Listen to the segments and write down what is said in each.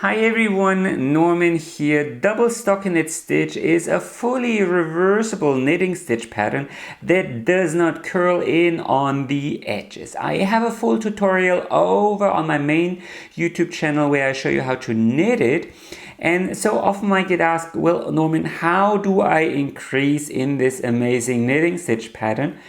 Hi everyone, Norman here. Double stockinette stitch is a fully reversible knitting stitch pattern that does not curl in on the edges. I have a full tutorial over on my main YouTube channel where I show you how to knit it. And so often I get asked, well, Norman, how do I increase in this amazing knitting stitch pattern?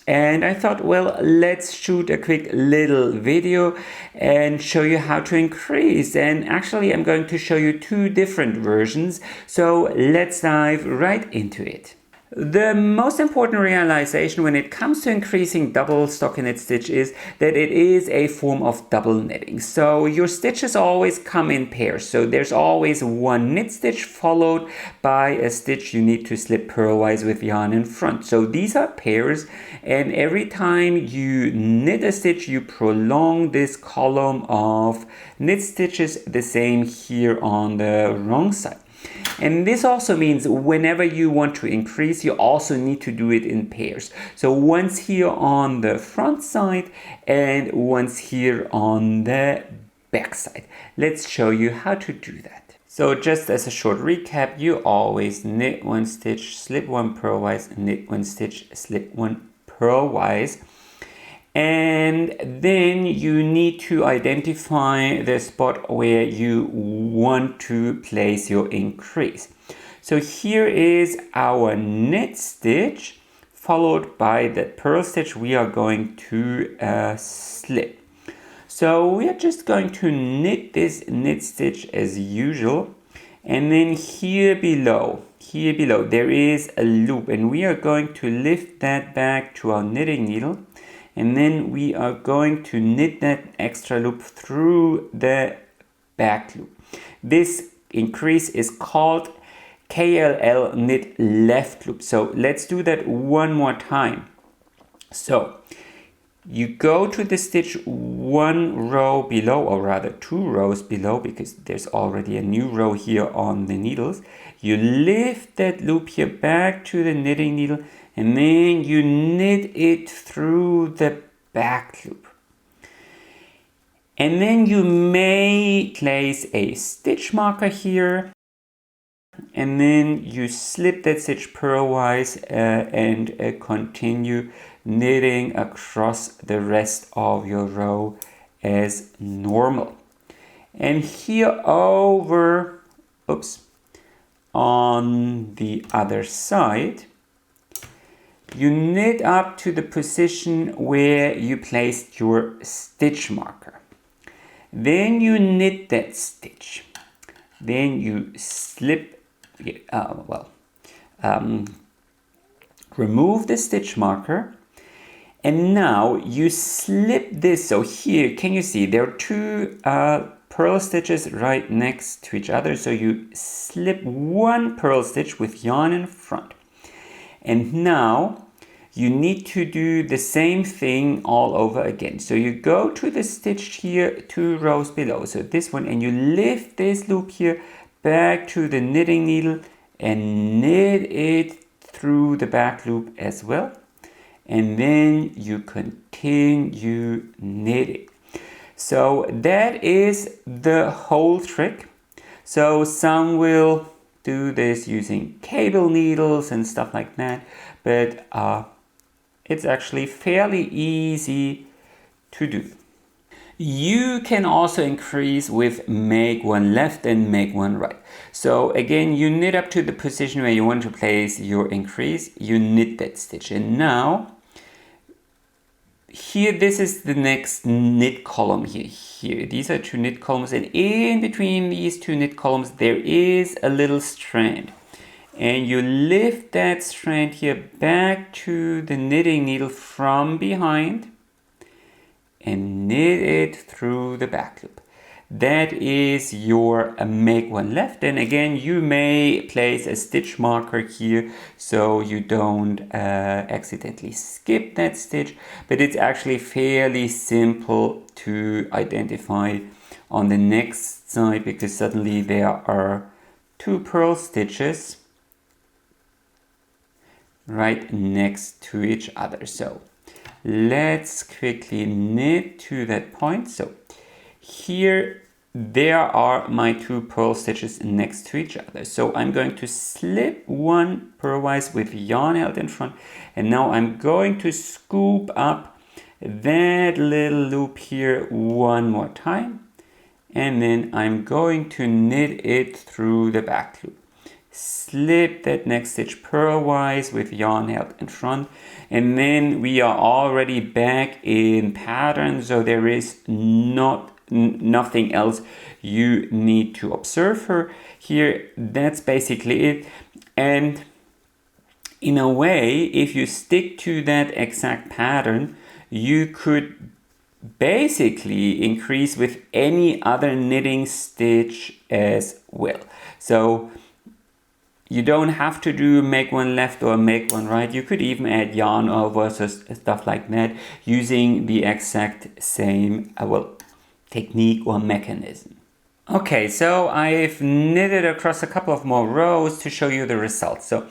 And I thought, well, let's shoot a quick little video and show you how to increase. And actually, I'm going to show you two different versions. So let's dive right into it. The most important realization when it comes to increasing double stockinette stitch is that it is a form of double knitting. So your stitches always come in pairs. So there's always one knit stitch followed by a stitch you need to slip purlwise with yarn in front. So these are pairs, and every time you knit a stitch, you prolong this column of knit stitches, the same here on the wrong side. And this also means whenever you want to increase, you also need to do it in pairs. So once here on the front side and once here on the back side. Let's show you how to do that. So just as a short recap, you always knit one stitch, slip one purlwise, knit one stitch, slip one purlwise. And then you need to identify the spot where you want to place your increase. So here is our knit stitch followed by the purl stitch we are going to slip. So we are just going to knit this knit stitch as usual, and then here below there is a loop, and we are going to lift that back to our knitting needle. And then we are going to knit that extra loop through the back loop. This increase is called KLL knit left loop. So let's do that one more time. So you go to the stitch one row below, or rather two rows below, because there's already a new row here on the needles. You lift that loop here back to the knitting needle, and then you knit it through the back loop. And then you may place a stitch marker here, and then you slip that stitch purlwise and continue knitting across the rest of your row as normal. And here over, on the other side, you knit up to the position where you placed your stitch marker. Then you knit that stitch. Then you slip, remove the stitch marker. And now you slip this. So here, can you see there are two purl stitches right next to each other. So you slip one purl stitch with yarn in front. And now you need to do the same thing all over again. So you go to the stitch here, two rows below, so this one, and you lift this loop here back to the knitting needle and knit it through the back loop as well. And then you continue knitting. So that is the whole trick. So some will do this using cable needles and stuff like that, but it's actually fairly easy to do. You can also increase with make one left and make one right. So again, you knit up to the position where you want to place your increase, you knit that stitch, and now here, this is the next knit column here. These are two knit columns, and in between these two knit columns, there is a little strand. And you lift that strand here back to the knitting needle from behind and knit it through the back loop. That is your make one left. And again, you may place a stitch marker here so you don't accidentally skip that stitch, but it's actually fairly simple to identify on the next side, because suddenly there are two purl stitches right next to each other. So let's quickly knit to that point. So here there are my 2 purl stitches next to each other. So I'm going to slip 1 purlwise with yarn held in front, and now I'm going to scoop up that little loop here 1 more time, and then I'm going to knit it through the back loop. Slip that next stitch purlwise with yarn held in front, and then we are already back in pattern, so there is nothing else you need to observe here. That's basically it. And in a way, if you stick to that exact pattern, you could basically increase with any other knitting stitch as well. So you don't have to do make one left or make one right. You could even add yarn over, so stuff like that, using the exact same technique or mechanism. Okay, so I've knitted across a couple of more rows to show you the results. So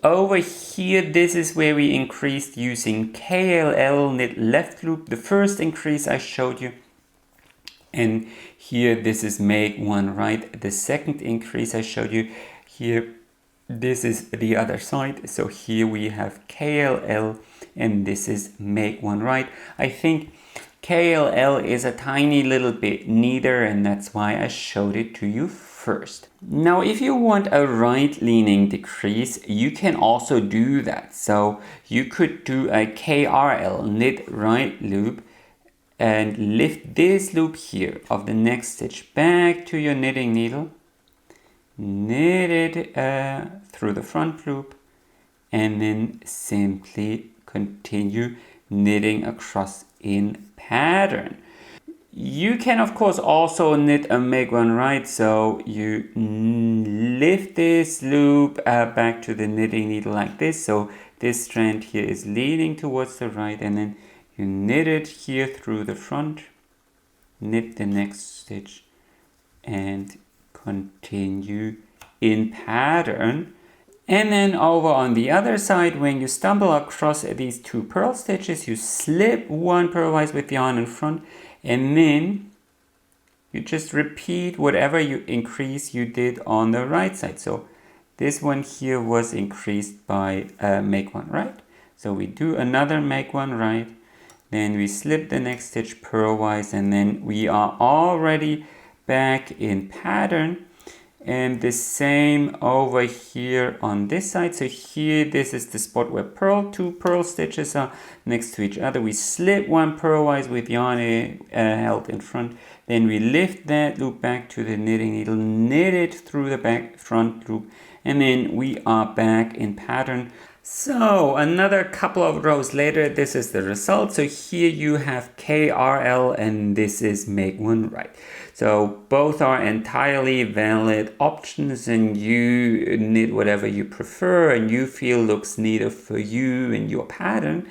over here, this is where we increased using KLL knit left loop, the first increase I showed you. And here, this is make one right, the second increase I showed you. Here, this is the other side. So here we have KLL and this is make one right. I think KLL is a tiny little bit neater, and that's why I showed it to you first. Now, if you want a right leaning decrease, you can also do that. So you could do a KRL knit right loop and lift this loop here of the next stitch back to your knitting needle, knit it through the front loop, and then simply continue knitting across in pattern. You can of course also knit a make one right, so you lift this loop back to the knitting needle like this, so this strand here is leaning towards the right, and then you knit it here through the front, knit the next stitch and continue in pattern. And then over on the other side, when you stumble across these 2 purl stitches, you slip 1 purlwise with yarn in front, and then you just repeat whatever you increase you did on the right side. So this one here was increased by make one right. So we do another make one right, then we slip the next stitch purlwise, and then we are already back in pattern. And the same over here on this side. So here, this is the spot where 2 purl stitches are next to each other. We slip 1 purlwise with yarn held in front. Then we lift that loop back to the knitting needle, knit it through the back front loop, and then we are back in pattern. So another couple of rows later, this is the result. So here you have KRL and this is make one right. So both are entirely valid options, and you knit whatever you prefer and you feel looks neater for you and your pattern.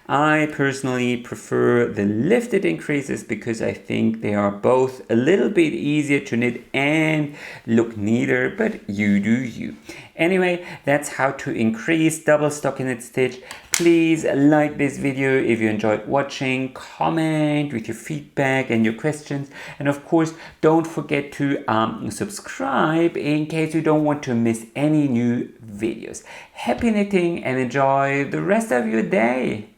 I personally prefer the lifted increases because I think they are both a little bit easier to knit and look neater, but you do you. Anyway, that's how to increase double stockinette stitch. Please like this video if you enjoyed watching, comment with your feedback and your questions, and of course don't forget to subscribe in case you don't want to miss any new videos. Happy knitting and enjoy the rest of your day!